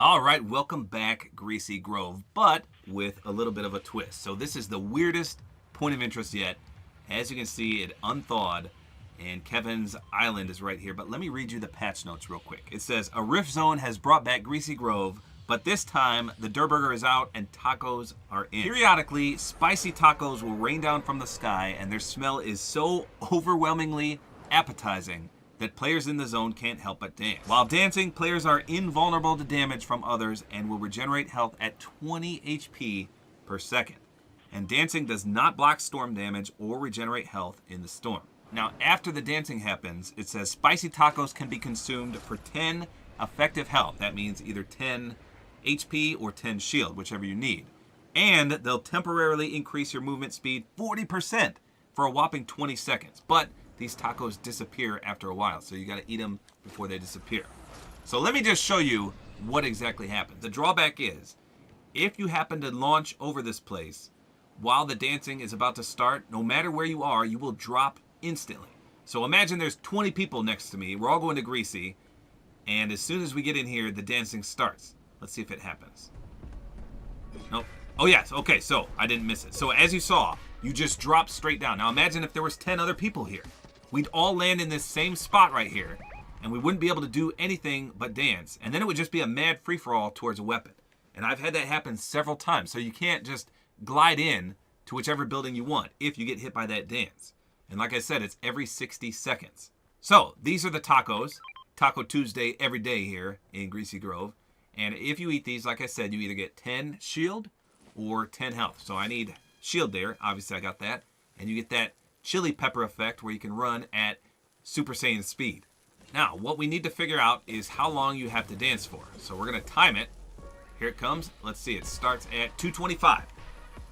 All right, welcome back, Greasy Grove, but with a little bit of a twist. So this is the weirdest point of interest yet. As you can see, it unthawed, and Kevin's island is right here. But let me read you the patch notes real quick. It says, a rift zone has brought back Greasy Grove, but this time the Durburger is out and tacos are in. Periodically, spicy tacos will rain down from the sky, and their smell is so overwhelmingly appetizing that players in the zone can't help but dance. While dancing, players are invulnerable to damage from others and will regenerate health at 20 HP per second. And dancing does not block storm damage or regenerate health in the storm. Now, after the dancing happens, it says spicy tacos can be consumed for 10 effective health. That means either 10 HP or 10 shield, whichever you need. And they'll temporarily increase your movement speed 40% for a whopping 20 seconds. But these tacos disappear after a while, so you got to eat them before they disappear. So let me just show you what exactly happens. The drawback is, if you happen to launch over this place while the dancing is about to start, no matter where you are, you will drop instantly. So imagine there's 20 people next to me. We're all going to Greasy, and as soon as we get in here, the dancing starts. Let's see if it happens. Nope. Oh yes, okay, so I didn't miss it. So as you saw, you just drop straight down. Now imagine if there was 10 other people here. We'd all land in this same spot right here, and we wouldn't be able to do anything but dance. And then it would just be a mad free-for-all towards a weapon. And I've had that happen several times. So you can't just glide in to whichever building you want if you get hit by that dance. And like I said, it's every 60 seconds. So these are the tacos. Taco Tuesday every day here in Greasy Grove. And if you eat these, like I said, you either get 10 shield or 10 health. So I need shield there. Obviously, I got that. And you get that chili pepper effect where you can run at Super Saiyan speed. Now, what we need to figure out is how long you have to dance for. So we're going to time it. Here it comes. Let's see. It starts at 225.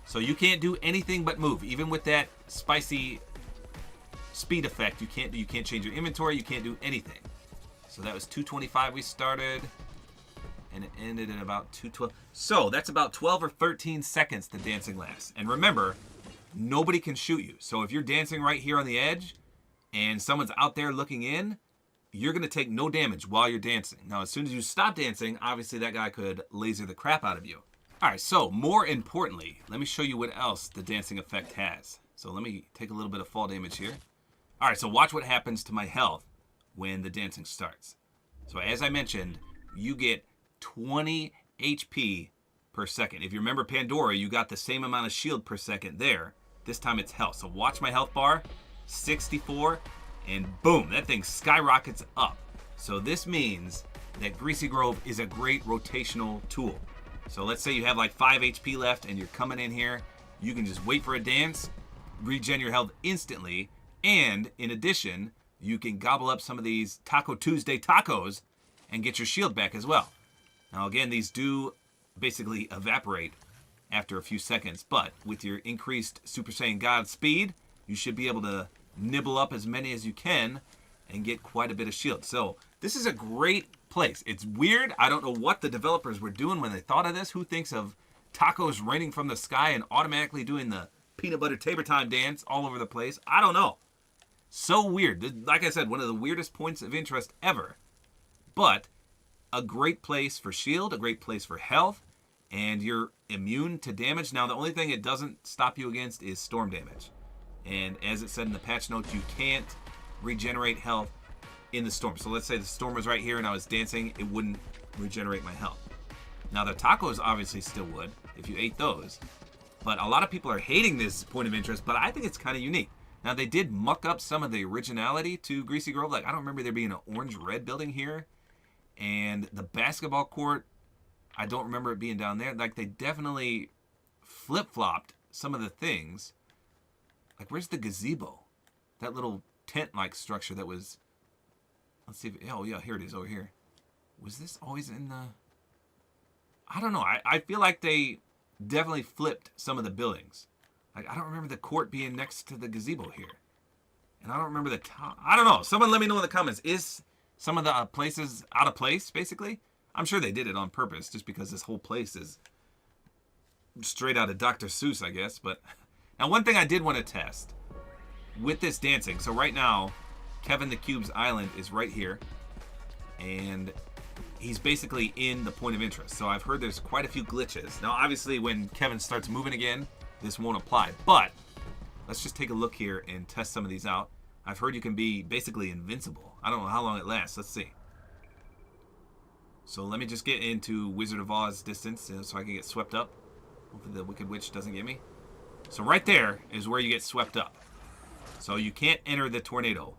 So you can't do anything but move. Even with that spicy speed effect, you can't change your inventory. You can't do anything. So that was 225 we started. And it ended at about 212. So that's about 12 or 13 seconds the dancing lasts. And remember, nobody can shoot you. So if you're dancing right here on the edge and someone's out there looking in, you're going to take no damage while you're dancing. Now, as soon as you stop dancing, obviously that guy could laser the crap out of you. All right, so more importantly, let me show you what else the dancing effect has. So let me take a little bit of fall damage here. All right, so watch what happens to my health when the dancing starts. So as I mentioned, you get 20 HP per second. If you remember Pandora, you got the same amount of shield per second there. This time it's health. So watch my health bar, 64, and boom, that thing skyrockets up. So this means that Greasy Grove is a great rotational tool. So let's say you have like 5 HP left and you're coming in here, you can just wait for a dance, regen your health instantly, and in addition, you can gobble up some of these Taco Tuesday tacos and get your shield back as well. Now again, these do basically evaporate after a few seconds, but with your increased Super Saiyan God speed, you should be able to nibble up as many as you can and get quite a bit of shield. So this is a great place. It's weird. I don't know what the developers were doing when they thought of this. Who thinks of tacos raining from the sky and automatically doing the peanut butter tabortime dance all over the place? I don't know. So weird. Like I said, one of the weirdest points of interest ever. But a great place for shield, a great place for health, and you're immune to damage. Now, the only thing it doesn't stop you against is storm damage. And as it said in the patch notes, you can't regenerate health in the storm. So let's say the storm was right here and I was dancing, it wouldn't regenerate my health. Now, the tacos obviously still would if you ate those. But a lot of people are hating this point of interest, but I think it's kind of unique. Now, they did muck up some of the originality to Greasy Grove. Like, I don't remember there being an orange-red building here. And the basketball court, I don't remember it being down there. Like, they definitely flip-flopped some of the things. Like, where's the gazebo? That little tent-like structure that was... Let's see if... Oh, yeah, here it is over here. Was this always in the... I don't know. I feel like they definitely flipped some of the buildings. Like, I don't remember the court being next to the gazebo here. And I don't remember the top. I don't know. Someone let me know in the comments. Is some of the places out of place, basically? I'm sure they did it on purpose, just because this whole place is straight out of Dr. Seuss, I guess. But now, one thing I did want to test with this dancing. So right now, Kevin the Cube's island is right here. And he's basically in the point of interest. So I've heard there's quite a few glitches. Now, obviously, when Kevin starts moving again, this won't apply. But let's just take a look here and test some of these out. I've heard you can be basically invincible. I don't know how long it lasts. Let's see. So let me just get into Wizard of Oz distance so I can get swept up. Hopefully the Wicked Witch doesn't get me. So right there is where you get swept up. So you can't enter the tornado.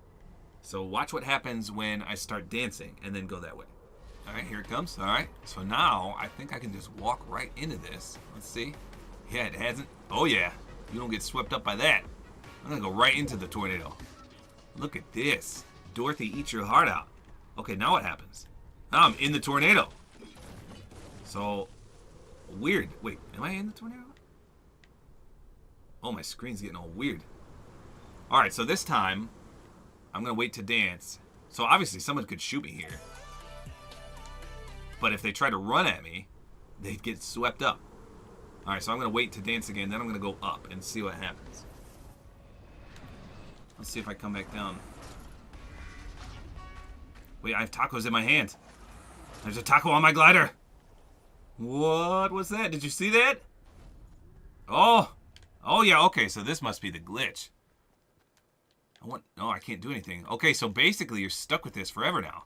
So watch what happens when I start dancing and then go that way. All right, here it comes. All right. So now I think I can just walk right into this. Let's see. Yeah, it hasn't. Oh, yeah. You don't get swept up by that. I'm going to go right into the tornado. Look at this. Dorothy, eat your heart out. Okay, now what happens? Now I'm in the tornado. So, weird. Wait, am I in the tornado? Oh, my screen's getting all weird. All right, so this time, I'm going to wait to dance. So, obviously, someone could shoot me here. But if they try to run at me, they'd get swept up. All right, so I'm going to wait to dance again. Then I'm going to go up and see what happens. Let's see if I come back down. Wait, I have tacos in my hand. There's a taco on my glider. What was that? Did you see that? Oh. Oh, yeah, okay, so this must be the glitch. No, I can't do anything. Okay, so basically you're stuck with this forever now.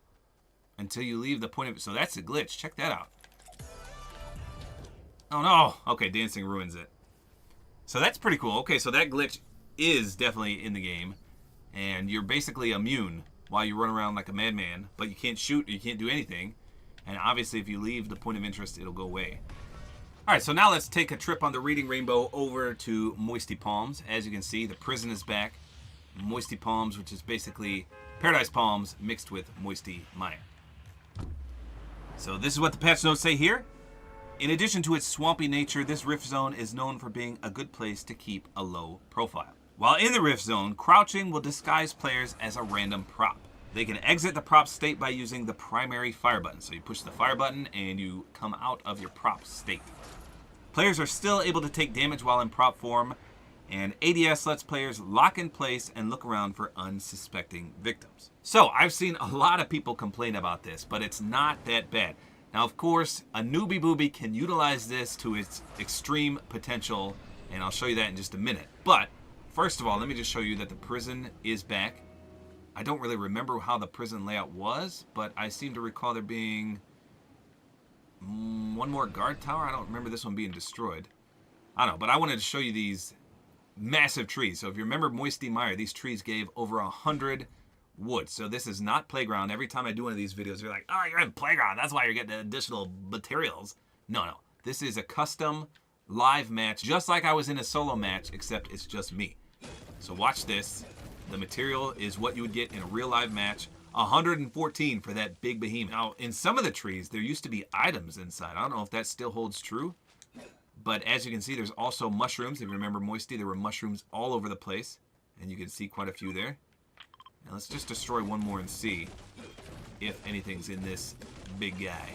Until you leave the point of... So that's a glitch. Check that out. Oh, no. Okay, dancing ruins it. So that's pretty cool. Okay, so that glitch is definitely in the game. And you're basically immune while you run around like a madman. But you can't shoot or you can't do anything. And obviously if you leave the point of interest, it'll go away. Alright, so now let's take a trip on the Reading Rainbow over to Moisty Palms. As you can see, the prison is back. Moisty Palms, which is basically Paradise Palms mixed with Moisty Mire. So this is what the patch notes say here. In addition to its swampy nature, this rift zone is known for being a good place to keep a low profile. While in the rift zone, crouching will disguise players as a random prop. They can exit the prop state by using the primary fire button. So you push the fire button and you come out of your prop state. Players are still able to take damage while in prop form, and ADS lets players lock in place and look around for unsuspecting victims. So I've seen a lot of people complain about this, but it's not that bad. Now, of course, a newbie booby can utilize this to its extreme potential, and I'll show you that in just a minute. But first of all, let me just show you that the prison is back. I don't really remember how the prison layout was, but I seem to recall there being one more guard tower. I don't remember this one being destroyed. I don't know, but I wanted to show you these massive trees. So if you remember Moisty Mire, these trees gave over 100 wood. So this is not playground. Every time I do one of these videos, you're like, oh, you're in playground. That's why you're getting additional materials. No, no. This is a custom live match, just like I was in a solo match, except it's just me. So watch this. The material is what you would get in a real live match. 114 for that big behemoth. Now, in some of the trees, there used to be items inside. I don't know if that still holds true. But as you can see, there's also mushrooms. If you remember Moisty, there were mushrooms all over the place. And you can see quite a few there. Now let's just destroy one more and see if anything's in this big guy.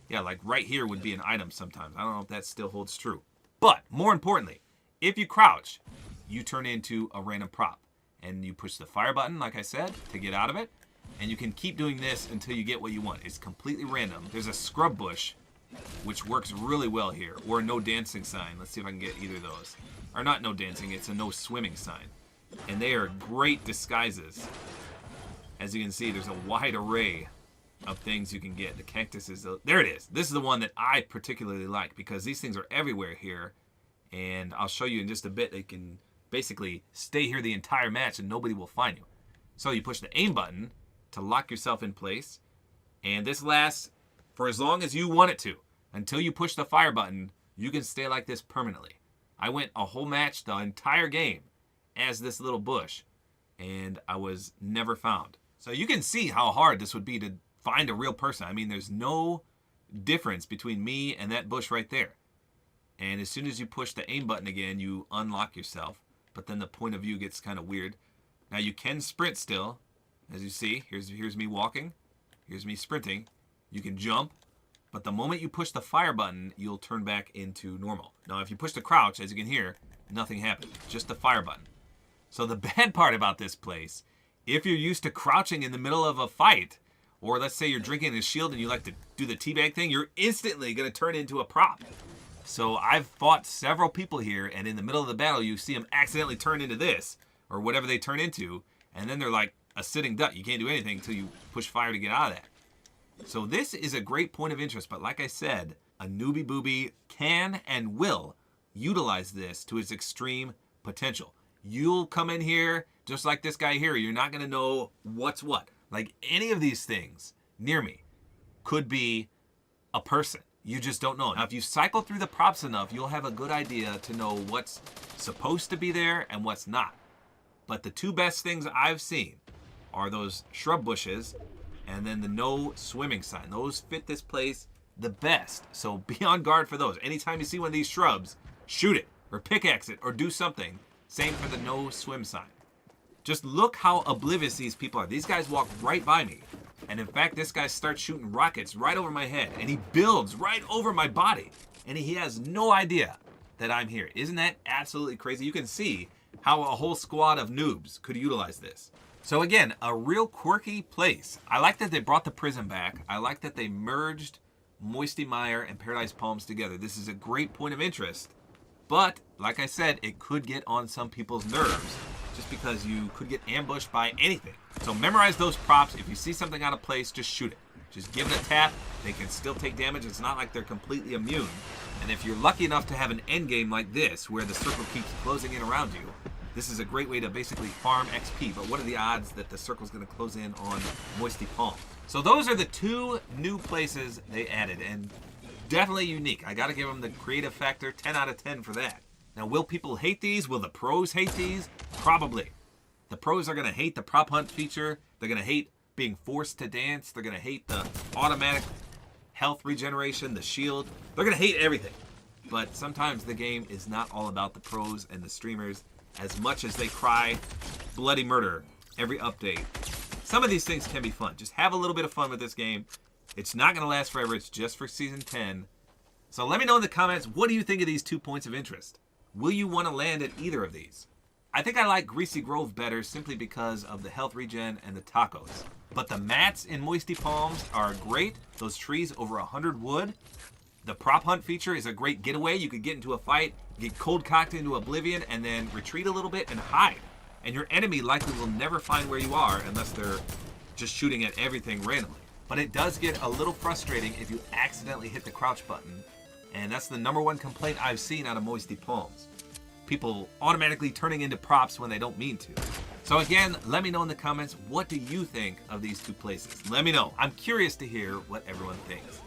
Yeah, like right here would be an item sometimes. I don't know if that still holds true. But more importantly, if you crouch, you turn into a random prop. And you push the fire button, like I said, to get out of it. And you can keep doing this until you get what you want. It's completely random. There's a scrub bush, which works really well here. Or a no dancing sign. Let's see if I can get either of those. Or not no dancing, it's a no swimming sign. And they are great disguises. As you can see, there's a wide array of things you can get. The cactus is... there it is. This is the one that I particularly like, because these things are everywhere here. And I'll show you in just a bit. They can basically stay here the entire match and nobody will find you. So you push the aim button to lock yourself in place. And this lasts for as long as you want it to. Until you push the fire button, you can stay like this permanently. I went a whole match, the entire game, as this little bush. And I was never found. So you can see how hard this would be to find a real person. I mean, there's no difference between me and that bush right there. And as soon as you push the aim button again, you unlock yourself. But then the point of view gets kind of weird. Now you can sprint still. As you see, here's me walking. Here's me sprinting. You can jump. But the moment you push the fire button, you'll turn back into normal. Now if you push the crouch, as you can hear, nothing happens. Just the fire button. So the bad part about this place, if you're used to crouching in the middle of a fight, Or let's say you're drinking a shield and you like to do the teabag thing, you're instantly going to turn into a prop. So I've fought several people here, and in the middle of the battle, you see them accidentally turn into this, or whatever they turn into, and then they're like a sitting duck. You can't do anything until you push fire to get out of that. So this is a great point of interest, but like I said, a newbie booby can and will utilize this to its extreme potential. You'll come in here, just like this guy here, you're not going to know what's what. Like any of these things near me could be a person. You just don't know. Now, if you cycle through the props enough, you'll have a good idea to know what's supposed to be there and what's not. But the two best things I've seen are those shrub bushes and then the no swimming sign. Those fit this place the best. So be on guard for those. Anytime you see one of these shrubs, shoot it or pickaxe it or do something. Same for the no swim sign. Just look how oblivious these people are. These guys walk right by me. And in fact, this guy starts shooting rockets right over my head. And he builds right over my body. And he has no idea that I'm here. Isn't that absolutely crazy? You can see how a whole squad of noobs could utilize this. So again, a real quirky place. I like that they brought the prison back. I like that they merged Moisty Mire and Paradise Palms together. This is a great point of interest. But, like I said, it could get on some people's nerves just because you could get ambushed by anything. So memorize those props. If you see something out of place, just shoot it. Just give it a tap. They can still take damage. It's not like they're completely immune. And if you're lucky enough to have an end game like this, where the circle keeps closing in around you, this is a great way to basically farm XP. But what are the odds that the circle's going to close in on Moisty Palm? So those are the two new places they added, and definitely unique. I got to give them the creative factor, 10 out of 10 for that. Now, will people hate these? Will the pros hate these? Probably. The pros are going to hate the prop hunt feature. They're going to hate being forced to dance. They're going to hate the automatic health regeneration, the shield. They're going to hate everything. But sometimes the game is not all about the pros and the streamers as much as they cry bloody murder every update. Some of these things can be fun. Just have a little bit of fun with this game. It's not going to last forever. It's just for Season 10. So let me know in the comments, what do you think of these 2 points of interest? Will you want to land at either of these? I think I like Greasy Grove better simply because of the health regen and the tacos. But the mats in Moisty Palms are great. Those trees over 100 wood. The prop hunt feature is a great getaway. You could get into a fight, get cold cocked into oblivion, and then retreat a little bit and hide. And your enemy likely will never find where you are unless they're just shooting at everything randomly. But it does get a little frustrating if you accidentally hit the crouch button. And that's the #1 complaint I've seen out of Moisty Palms. People automatically turning into props when they don't mean to. So again, let me know in the comments, what do you think of these two places? Let me know. I'm curious to hear what everyone thinks.